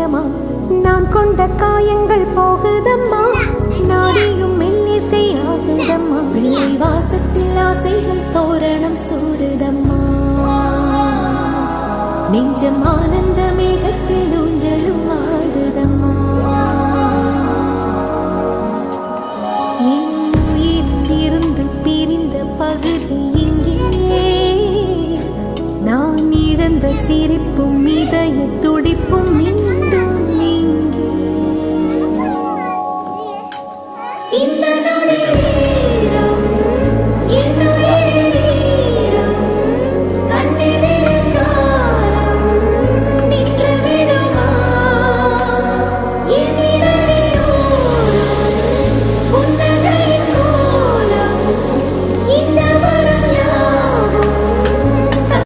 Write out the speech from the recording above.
சொந்தமா நான் கொண்ட காயங்கள் போகுதம்மா நாடியும் மெல்லிசை ஆகுதம்மா பிள்ளை வாசத்தில் ஆசைகள் தோரணம் சூடுதம்மா நெஞ்சம் ஆனந்த மேகத்தில் ஊஞ்சலும் ஆடுதம்மா என் உயிரிலிருந்து பிரிந்த பகுதி இங்கே நான் இழந்த சிரிப்பும் இதய துடிப்பும்